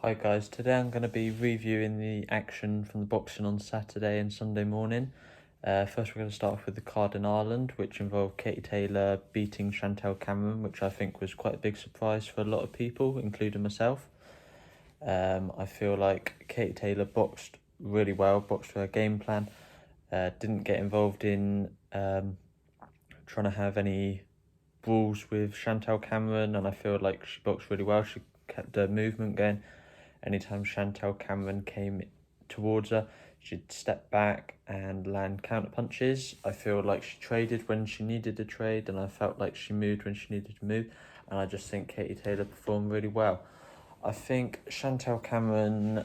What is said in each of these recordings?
Hi guys, today I'm going to be reviewing the action from the boxing on Saturday and Sunday morning. First we're going to start off with the card in Ireland, which involved Katie Taylor beating Chantel Cameron, which I think was quite a big surprise for a lot of people, including myself. I feel like Katie Taylor boxed really well, boxed for her game plan, didn't get involved in trying to have any brawls with Chantel Cameron, and I feel like she boxed really well. She kept her movement going. Anytime Chantel Cameron came towards her, she'd step back and land counter punches. I feel like she traded when she needed to trade, and I felt like she moved when she needed to move. And I just think Katie Taylor performed really well. I think Chantel Cameron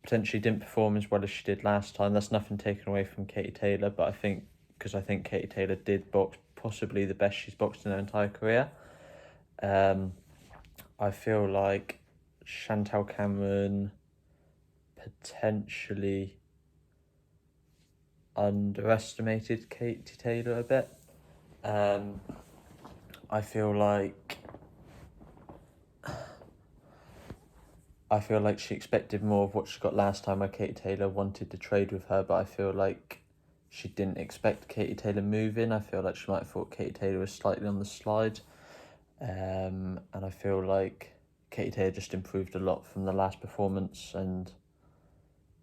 potentially didn't perform as well as she did last time. That's nothing taken away from Katie Taylor, but I think Katie Taylor did box possibly the best she's boxed in her entire career. I feel like Chantel Cameron potentially underestimated Katie Taylor a bit. I feel like she expected more of what she got last time, where Katie Taylor wanted to trade with her, but I feel like she didn't expect Katie Taylor moving. I feel like she might have thought Katie Taylor was slightly on the slide. And I feel like Katie Taylor just improved a lot from the last performance, and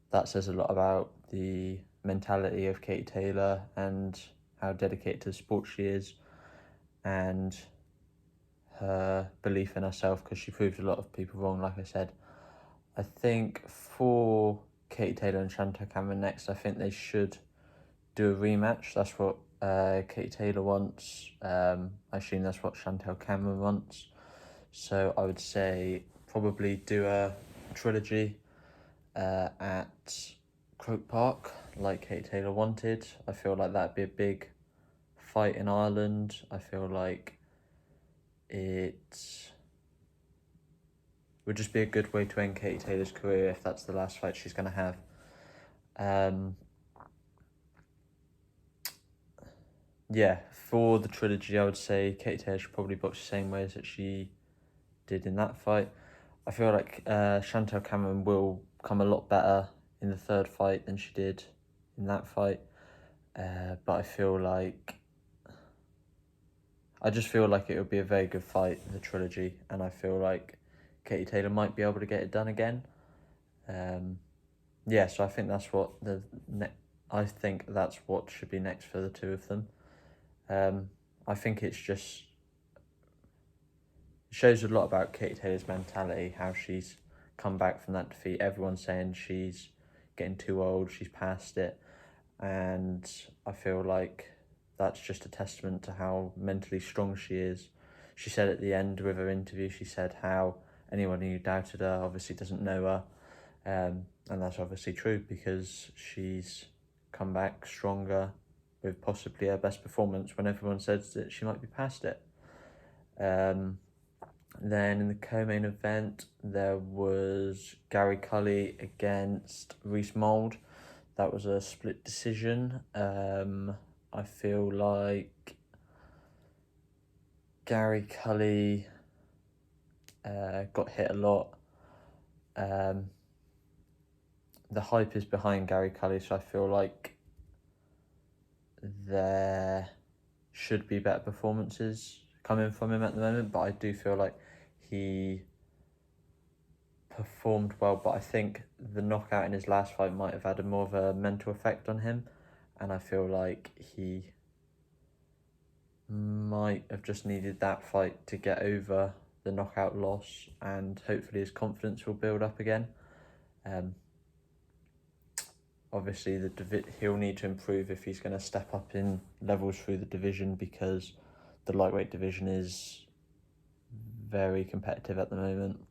that says a lot about the mentality of Katie Taylor and how dedicated to the sport she is, and her belief in herself, because she proved a lot of people wrong, like I said. I think for Katie Taylor and Chantel Cameron next, I think they should do a rematch. That's what Katie Taylor wants. I assume that's what Chantel Cameron wants. So I would say probably do a trilogy at Croke Park, like Katie Taylor wanted. I feel like that'd be a big fight in Ireland. I feel like it would just be a good way to end Katie Taylor's career if that's the last fight she's going to have. Yeah, for the trilogy, I would say Katie Taylor should probably box the same ways that she did in that fight. I feel like Chantel Cameron will come a lot better in the third fight than she did in that fight. But I just feel like it would be a very good fight, the trilogy, and I feel like Katie Taylor might be able to get it done again. So I think that's what should be next for the two of them. I think it shows a lot about Katie Taylor's mentality, how she's come back from that defeat. Everyone's saying she's getting too old, she's past it, and I feel like that's just a testament to how mentally strong she is. She said at the end with her interview, she said how anyone who doubted her obviously doesn't know her, and that's obviously true, because she's come back stronger with possibly her best performance when everyone says that she might be past it. Then in the co-main event, there was Gary Cully against Reece Mould. That was a split decision. I feel like Gary Cully got hit a lot. The hype is behind Gary Cully, so I feel like there should be better performances coming from him at the moment, but I do feel like he performed well, but I think the knockout in his last fight might have had more of a mental effect on him, and I feel like he might have just needed that fight to get over the knockout loss, and hopefully his confidence will build up again. Obviously, he'll need to improve if he's going to step up in levels through the division, because the lightweight division is very competitive at the moment.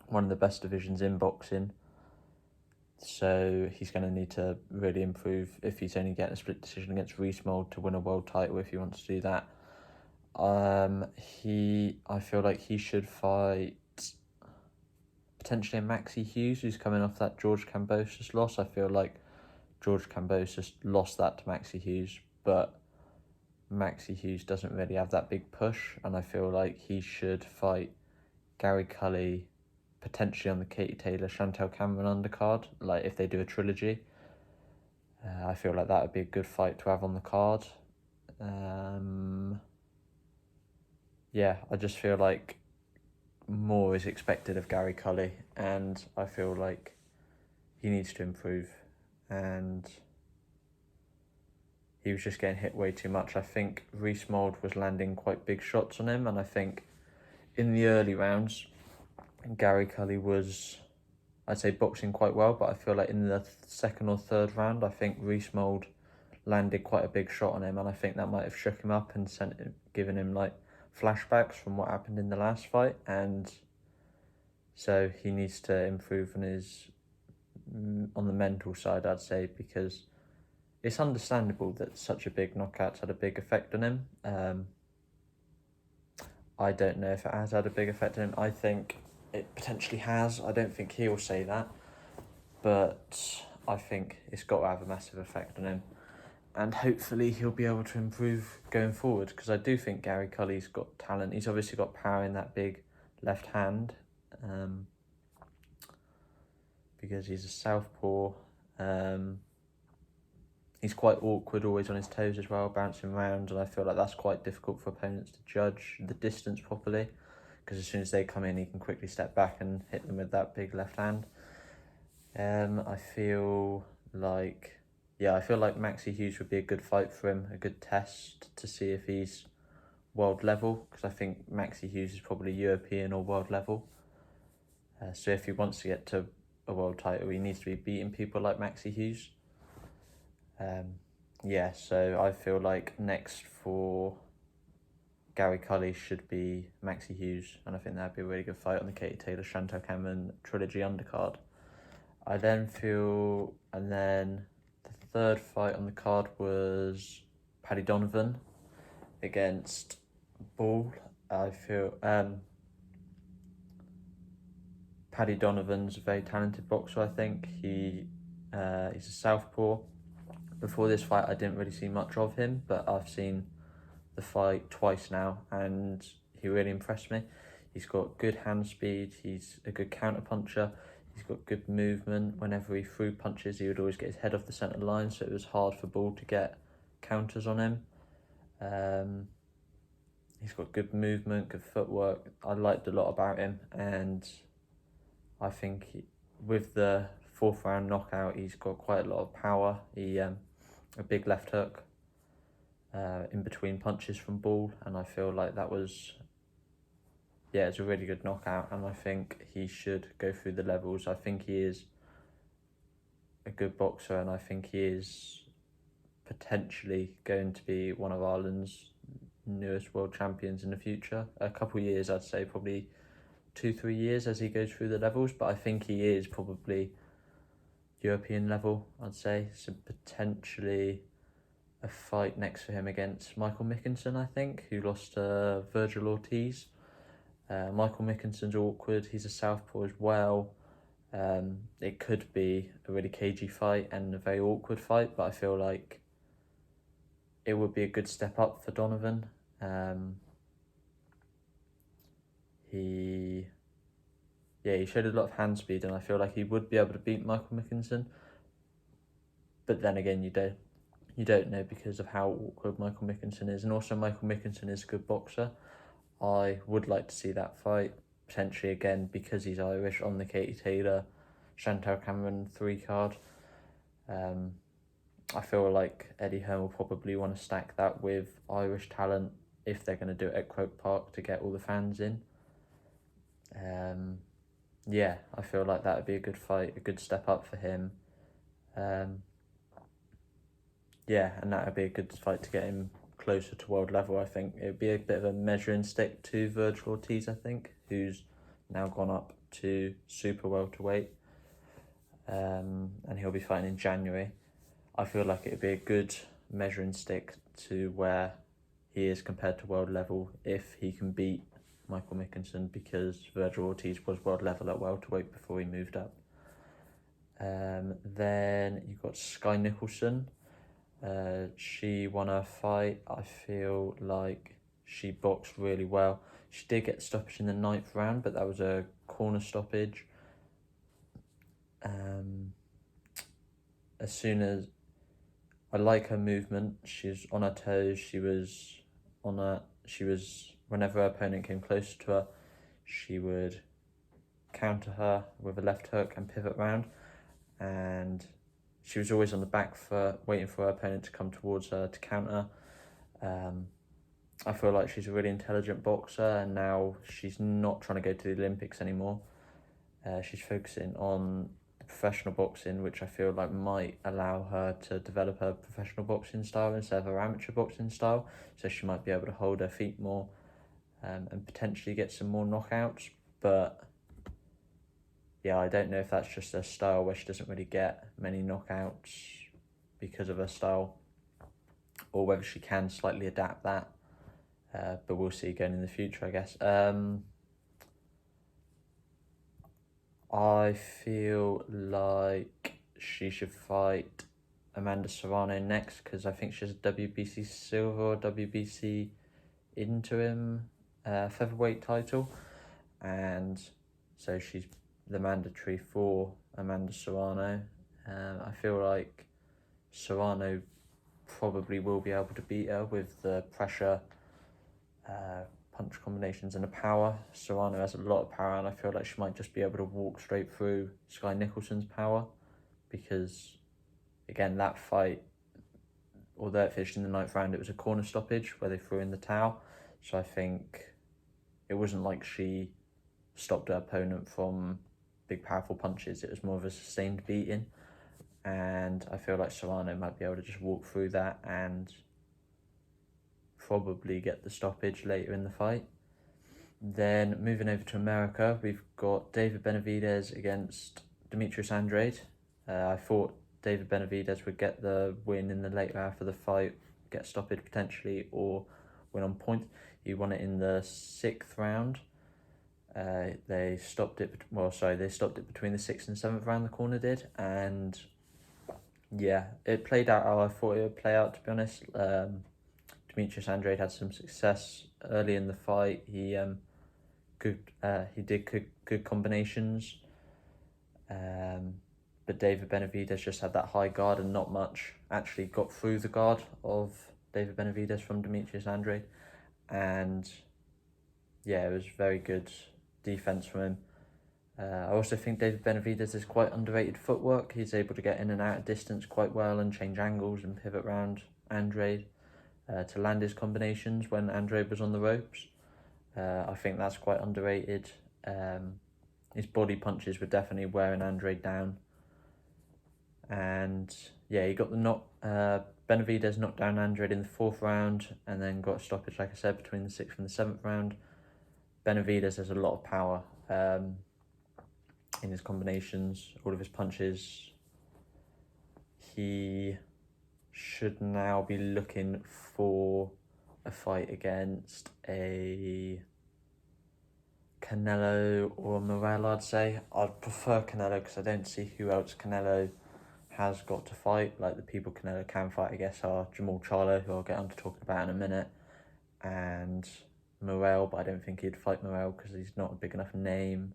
One of the best divisions in boxing. So he's going to need to really improve if he's only getting a split decision against Reece Mould to win a world title, if he wants to do that. I feel like he should fight potentially a Maxi Hughes, who's coming off that George Kambosos loss. I feel like George Kambosos lost that to Maxi Hughes, but Maxi Hughes doesn't really have that big push, and I feel like he should fight Gary Cully potentially on the Katie Taylor Chantel Cameron undercard, like if they do a trilogy. I feel like that would be a good fight to have on the card. Yeah, I just feel like more is expected of Gary Cully, and I feel like he needs to improve, and he was just getting hit way too much. I think Rees-Mogg was landing quite big shots on him, and I think in the early rounds, Gary Cully was, I'd say, boxing quite well, but I feel like in the second or third round, I think Rees-Mogg landed quite a big shot on him, and I think that might have shook him up and given him like flashbacks from what happened in the last fight, and so he needs to improve on the mental side, I'd say, because it's understandable that such a big knockout's had a big effect on him. I don't know if it has had a big effect on him. I think it potentially has. I don't think he'll say that, but I think it's got to have a massive effect on him, and hopefully he'll be able to improve going forward, because I do think Gary Cully's got talent. He's obviously got power in that big left hand, because he's a southpaw. He's quite awkward, always on his toes as well, bouncing around, and I feel like that's quite difficult for opponents to judge the distance properly, because as soon as they come in, he can quickly step back and hit them with that big left hand. I feel like Maxi Hughes would be a good fight for him, a good test to see if he's world level, because I think Maxi Hughes is probably European or world level. So if he wants to get to a world title, he needs to be beating people like Maxi Hughes. So I feel like next for Gary Cully should be Maxi Hughes, and I think that'd be a really good fight on the Katie Taylor Chantel Cameron trilogy undercard. And then the third fight on the card was Paddy Donovan against Bull. I feel Paddy Donovan's a very talented boxer. I think he's a southpaw. Before this fight, I didn't really see much of him, but I've seen the fight twice now, and he really impressed me. He's got good hand speed, he's a good counter puncher, he's got good movement. Whenever he threw punches, he would always get his head off the centre line, so it was hard for Bull to get counters on him. He's got good movement, good footwork. I liked a lot about him, and I think with the fourth round knockout, he's got quite a lot of power. A big left hook in between punches from Bull, and I feel like that was, it's a really good knockout, and I think he should go through the levels. I think he is a good boxer, and I think he is potentially going to be one of Ireland's newest world champions in the future. A couple of years, I'd say, probably 2-3 years as he goes through the levels, but I think he is probably European level, I'd say. So potentially a fight next for him against Michael Mickinson, I think, who lost to Virgil Ortiz. Michael Mickinson's awkward, he's a southpaw as well. It could be a really cagey fight and a very awkward fight, but I feel like it would be a good step up for Donovan. He showed a lot of hand speed, and I feel like he would be able to beat Michael Mickinson. But then again, you don't know because of how awkward Michael Mickinson is, and also Michael Mickinson is a good boxer. I would like to see that fight, potentially again, because he's Irish, on the Katie Taylor Chantel Cameron 3 card. I feel like Eddie Hearn will probably want to stack that with Irish talent if they're going to do it at Croke Park to get all the fans in. I feel like that would be a good fight, a good step up for him. And that would be a good fight to get him closer to world level, I think. It would be a bit of a measuring stick to Virgil Ortiz, I think, who's now gone up to super welterweight. And he'll be fighting in January. I feel like it would be a good measuring stick to where he is compared to world level if he can beat Michael Mickinson, because Virgil Ortiz was world level at welterweight before he moved up. Then you've got Sky Nicholson. She won her fight. I feel like she boxed really well. She did get stoppage in the 9th round, but that was a corner stoppage. As soon as I like her movement, she's on her toes. She was whenever her opponent came closer to her, she would counter her with a left hook and pivot round, and she was always on the back foot, waiting for her opponent to come towards her to counter. I feel like she's a really intelligent boxer, and now she's not trying to go to the Olympics anymore. She's focusing on professional boxing, which I feel like might allow her to develop her professional boxing style instead of her amateur boxing style. So she might be able to hold her feet more and potentially get some more knockouts. But yeah, I don't know if that's just her style where she doesn't really get many knockouts because of her style, or whether she can slightly adapt that. But we'll see going in the future, I guess. I feel like she should fight Amanda Serrano next, because I think she has a WBC silver or WBC interim featherweight title, and so she's the mandatory for Amanda Serrano. I feel like Serrano probably will be able to beat her with the pressure, punch combinations and the power. Serrano has a lot of power, and I feel like she might just be able to walk straight through Sky Nicholson's power, because again, that fight, although it finished in the 9th round, it was a corner stoppage where they threw in the towel. So I think it wasn't like she stopped her opponent from big powerful punches. It was more of a sustained beating, and I feel like Serrano might be able to just walk through that and probably get the stoppage later in the fight. Then moving over to America, we've got David Benavidez against Demetrius Andrade. I thought David Benavidez would get the win in the later half of the fight, get stoppage potentially, or win on point. He won it in the 6th round. They stopped it between the 6th and 7th round, the corner did, and yeah, it played out how I thought it would play out, to be honest. Demetrius Andrade had some success early in the fight. He did good combinations, but David Benavidez just had that high guard, and not much actually got through the guard of David Benavidez from Demetrius Andrade, and yeah, it was very good defense from him. I also think David Benavidez is quite underrated footwork. He's able to get in and out of distance quite well and change angles and pivot around Andrade to land his combinations when Andrade was on the ropes. I think that's quite underrated. His body punches were definitely wearing Andrade down. And yeah, he got the knock. Benavidez knocked down Andrade in the 4th round, and then got a stoppage, like I said, between the 6th and the 7th round. Benavidez has a lot of power in his combinations, all of his punches. He should now be looking for a fight against a Canelo or Morel, I'd say. I'd prefer Canelo because I don't see who else Canelo has got to fight. Like, the people Canelo can fight, I guess, are Jamal Charlo, who I'll get on to talking about in a minute, and Morel, but I don't think he'd fight Morel because he's not a big enough name,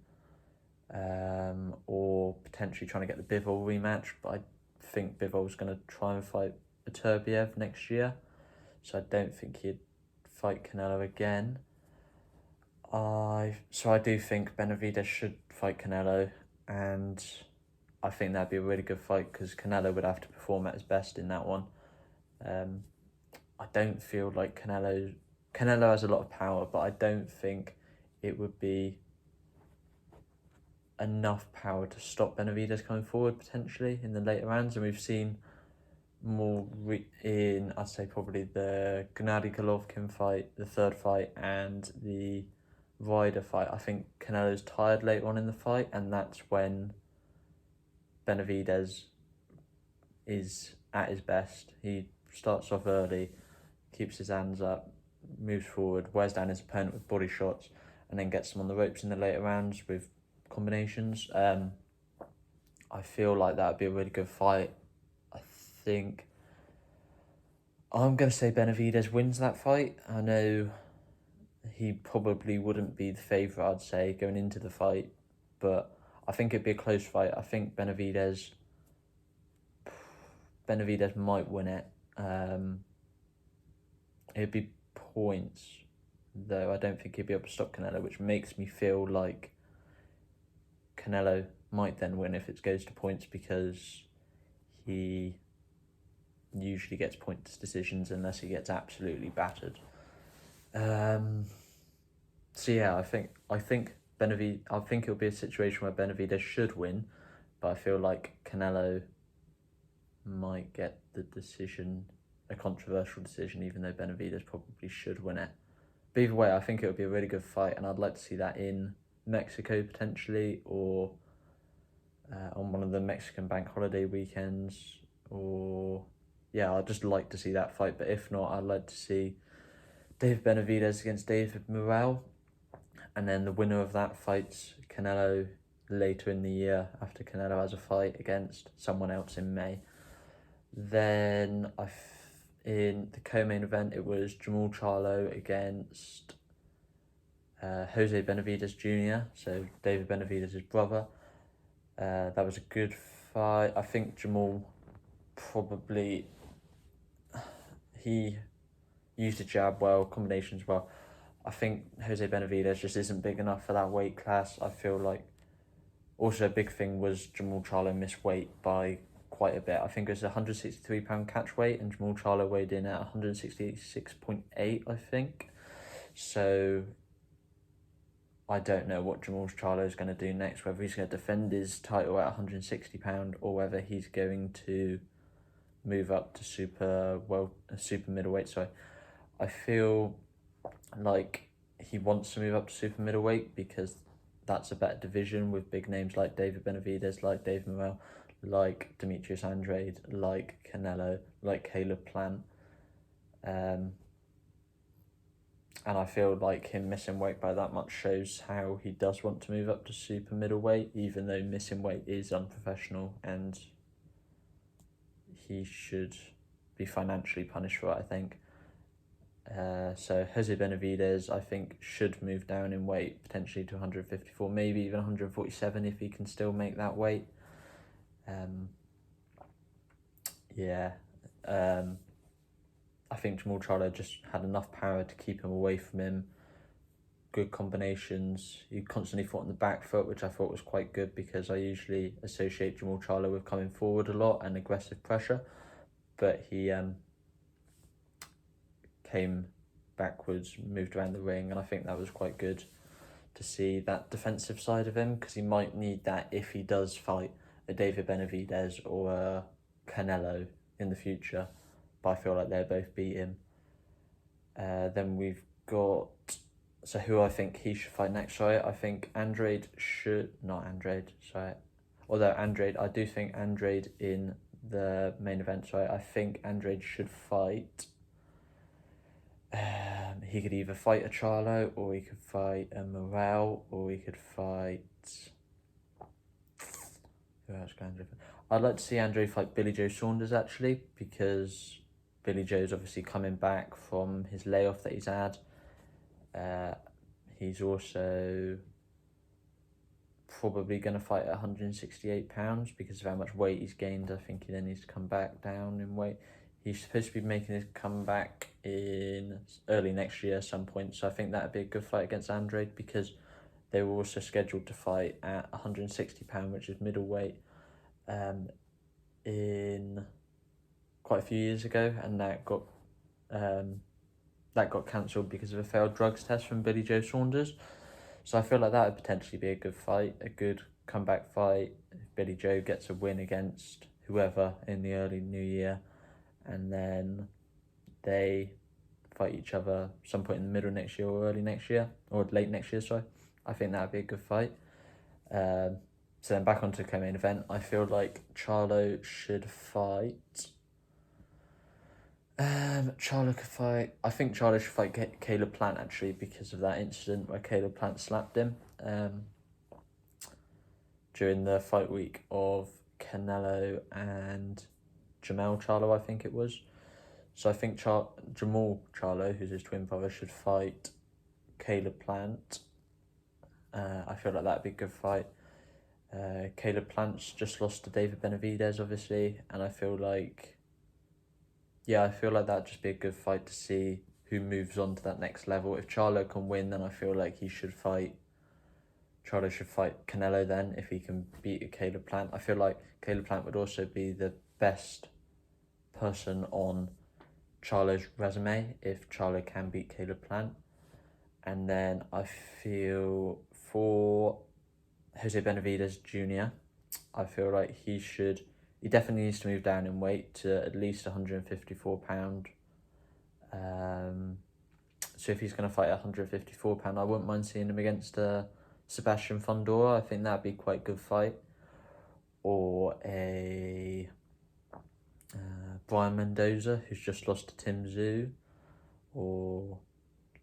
or potentially trying to get the Bivol rematch, but I think Bivol's going to try and fight Turbiev next year, so I don't think he'd fight Canelo again. So I do think Benavidez should fight Canelo, and I think that'd be a really good fight because Canelo would have to perform at his best in that one. I don't feel like Canelo has a lot of power, but I don't think it would be enough power to stop Benavidez coming forward potentially in the later rounds. And we've seen more in, I'd say, probably the Gennady Golovkin fight, the 3rd fight, and the Ryder fight. I think Canelo's tired later on in the fight, and that's when Benavidez is at his best. He starts off early, keeps his hands up, moves forward, wears down his opponent with body shots, and then gets him on the ropes in the later rounds with combinations. I feel like that would be a really good fight. I think I'm going to say Benavidez wins that fight. I know he probably wouldn't be the favourite, I'd say, going into the fight. But I think it'd be a close fight. I think Benavidez might win it. It'd be points, though. I don't think he'd be able to stop Canelo, which makes me feel like Canelo might then win if it goes to points, because he usually gets points decisions unless he gets absolutely battered. So yeah, I think it'll be a situation where Benavidez should win, but I feel like Canelo might get the decision, a controversial decision, even though Benavidez probably should win it. But either way, I think it would be a really good fight, and I'd like to see that in Mexico potentially, or on one of the Mexican bank holiday weekends, or yeah, I'd just like to see that fight. But if not, I'd like to see David Benavidez against David Morrell, and then the winner of that fights Canelo later in the year after Canelo has a fight against someone else in May. Then in the co-main event, it was Jamal Charlo against Jose Benavidez Jr., so David Benavidez's brother. That was a good fight. I think Jamal probably, he used the jab well, combinations well. I think Jose Benavidez just isn't big enough for that weight class. I feel like also a big thing was Jamal Charlo missed weight by quite a bit. I think it was a 163-pound catch weight, and Jamal Charlo weighed in at 166.8, I think. So I don't know what Jamal Charlo is going to do next, whether he's going to defend his title at 160-pound or whether he's going to move up to super middleweight. So I feel like he wants to move up to super middleweight because that's a better division with big names like David Benavidez, like Dave Morrell, like Demetrius Andrade, like Canelo, like Caleb Plant. And I feel like him missing weight by that much shows how he does want to move up to super middleweight, even though missing weight is unprofessional and he should be financially punished for it, I think. So Jose Benavidez, I think, should move down in weight, potentially to 154, maybe even 147 if he can still make that weight. I think Jamal Charlo just had enough power to keep him away from him. Good combinations. He constantly fought on the back foot, which I thought was quite good because I usually associate Jamal Charlo with coming forward a lot and aggressive pressure. But he came backwards, moved around the ring, and I think that was quite good to see that defensive side of him, because he might need that if he does fight a David Benavidez or a Canelo in the future. But I feel like they'll both beat him. Then we've got, so who I think he should fight next, sorry. I think Andrade, I do think Andrade in the main event, sorry. I think Andrade should fight, he could either fight a Charlo, or he could fight a Morrell, or he could fight, who else can Andrade fight? I'd like to see Andrade fight Billy Joe Saunders, actually, because Billy Joe's obviously coming back from his layoff that he's had. He's also probably going to fight at 168 pounds because of how much weight he's gained. I think he then needs to come back down in weight. He's supposed to be making his comeback in early next year at some point, so I think that would be a good fight against Andrade, because they were also scheduled to fight at 160 pound, which is middleweight, in quite a few years ago, and that got cancelled because of a failed drugs test from Billy Joe Saunders. So I feel like that would potentially be a good fight, a good comeback fight. If Billy Joe gets a win against whoever in the early new year, and then they fight each other some point in the middle next year or early next year, or late next year, sorry. I think that would be a good fight. So then back onto the co-main event, I feel like Charlo should fight. I think Charlo should fight Caleb Plant, actually, because of that incident where Caleb Plant slapped him during the fight week of Canelo and Jamal Charlo, I think it was. So I think Jamal Charlo, who's his twin brother, should fight Caleb Plant. I feel like that'd be a good fight. Caleb Plant's just lost to David Benavidez, obviously, and I feel like that'd just be a good fight to see who moves on to that next level. If Charlo can win, then I feel like Charlo should fight Canelo then, if he can beat Caleb Plant. I feel like Caleb Plant would also be the best person on Charlo's resume if Charlo can beat Caleb Plant. And then I feel for Jose Benavidez Jr., I feel like he definitely needs to move down in weight to at least £154. So if he's going to fight at £154, I wouldn't mind seeing him against Sebastian Fundora. I think that'd be quite a good fight. Or a Brian Mendoza, who's just lost to Tim Tszyu, or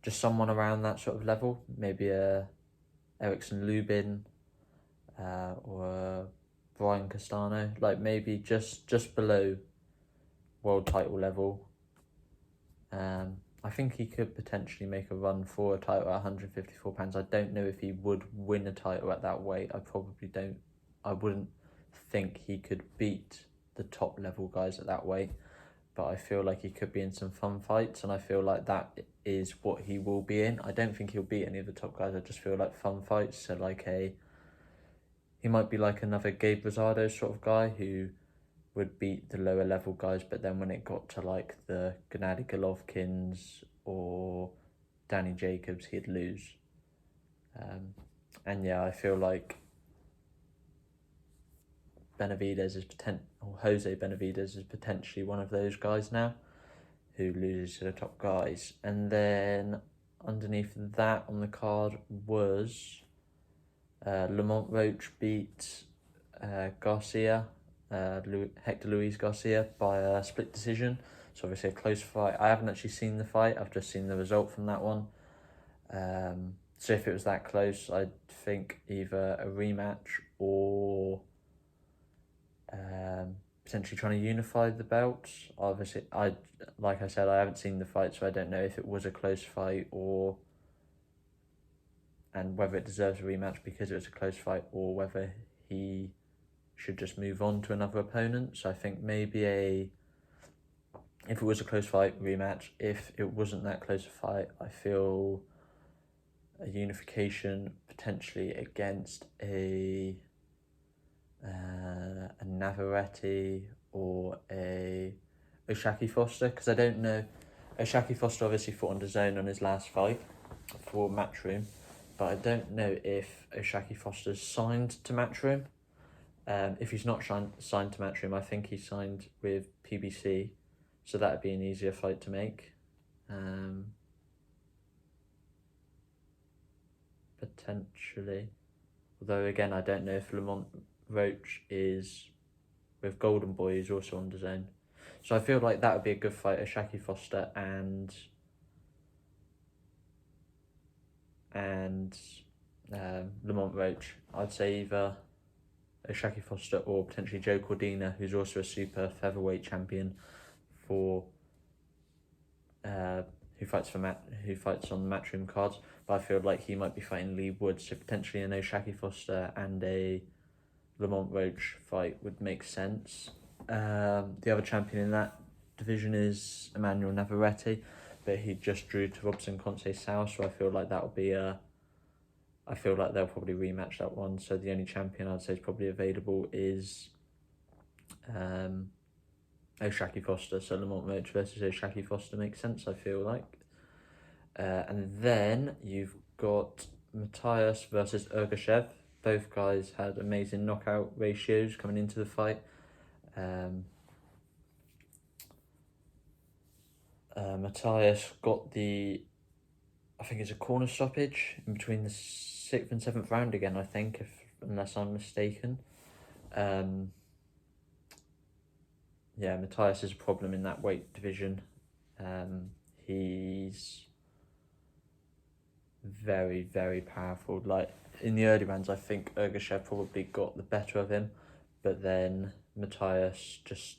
just someone around that sort of level. Maybe a Erickson Lubin, or Brian Castano, like maybe just below world title level. I think he could potentially make a run for a title at £154. I don't know if he would win a title at that weight. I wouldn't think he could beat the top level guys at that weight, but I feel like he could be in some fun fights, and I feel like that is what he will be in. I don't think he'll beat any of the top guys. I just feel like fun fights. So he might be like another Gabe Rosado sort of guy who would beat the lower level guys, but then when it got to like the Gennady Golovkins or Danny Jacobs, he'd lose. And yeah, I feel like Jose Benavidez is potentially one of those guys now who loses to the top guys. And then underneath that on the card was Lamont Roach beat Garcia, Hector Luis Garcia, by a split decision. So obviously a close fight. I haven't actually seen the fight. I've just seen the result from that one. So if it was that close, I'd think either a rematch or potentially trying to unify the belts. Obviously, like I said, I haven't seen the fight, so I don't know if it was a close fight and whether it deserves a rematch because it was a close fight, or whether he should just move on to another opponent. So I think maybe if it was a close fight, rematch. If it wasn't that close a fight, I feel a unification potentially against a Navarrete or a Oshaki Foster, because I don't know. Oshaki Foster obviously fought on DAZN on his last fight for Matchroom, but I don't know if Oshaki Foster's signed to Matchroom. If he's not signed to Matchroom, I think he's signed with PBC, so that'd be an easier fight to make. Potentially. Although again, I don't know if Lamont Roach is with Golden Boy, who's also on DAZN. So I feel like that would be a good fight, Oshaki Foster and Lamont Roach. I'd say either Oshaki Foster or potentially Joe Cordina, who's also a super featherweight champion who fights on the Matchroom cards. But I feel like he might be fighting Lee Woods, so potentially an Oshaki Foster and a Lamont Roach fight would make sense. The other champion in that division is Emmanuel Navarrete, but he just drew to Robson Conceição, so I feel like I feel like they'll probably rematch that one. So the only champion I'd say is probably available is Oshaki Foster. So Lamont Roach versus Oshaki Foster makes sense, I feel like. And then you've got Matthias versus Ergashev. Both guys had amazing knockout ratios coming into the fight. Matthias got I think it's a corner stoppage in between the 6th and 7th round again, I think, unless I'm mistaken. Matthias is a problem in that weight division. He's very, very powerful. Like, in the early rounds, I think Ergashev probably got the better of him, but then Matthias just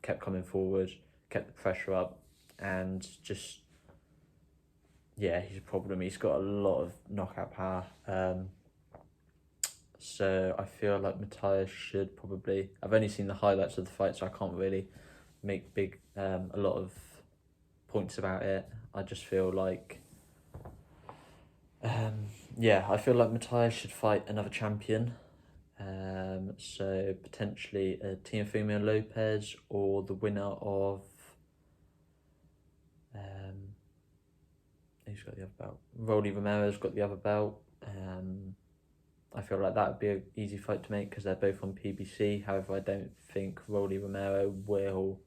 kept coming forward, kept the pressure up, and just yeah, he's a problem. He's got a lot of knockout power. So I feel like Matthias should probably. I've only seen the highlights of the fight, so I can't really make a lot of points about it. I just feel like, I feel like Matthias should fight another champion. So potentially Teofimo Lopez or the winner of who's got the other belt? Rolly Romero's got the other belt. I feel like that would be an easy fight to make because they're both on PBC. However, I don't think Rolly Romero will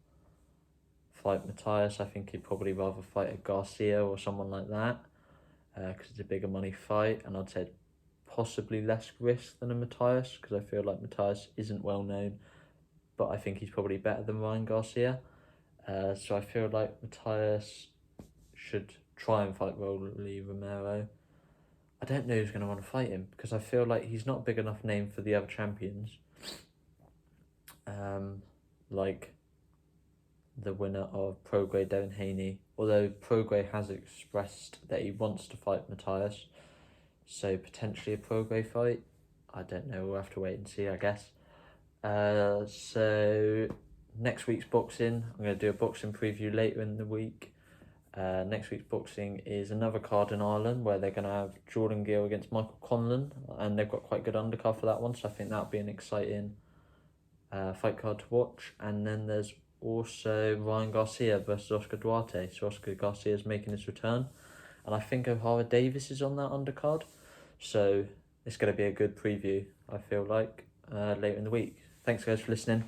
fight Matthias. I think he'd probably rather fight a Garcia or someone like that because it's a bigger money fight, and I'd say possibly less risk than a Matthias because I feel like Matthias isn't well known, but I think he's probably better than Ryan Garcia. So I feel like Matthias should try and fight Rolly Romero. I don't know who's going to want to fight him because I feel like he's not a big enough name for the other champions. Like the winner of Prograis, Devin Haney. Although Prograis has expressed that he wants to fight Matthias, so potentially a Prograis fight. I don't know. We'll have to wait and see, I guess. So next week's boxing, I'm going to do a boxing preview later in the week. Next week's boxing is another card in Ireland where they're going to have Jordan Gill against Michael Conlan, and they've got quite good undercard for that one, so I think that'll be an exciting fight card to watch. And then there's also Ryan Garcia versus Oscar Duarte, so Oscar Garcia is making his return, and I think O'Hara Davis is on that undercard, so it's going to be a good preview, I feel like, later in the week. Thanks guys for listening.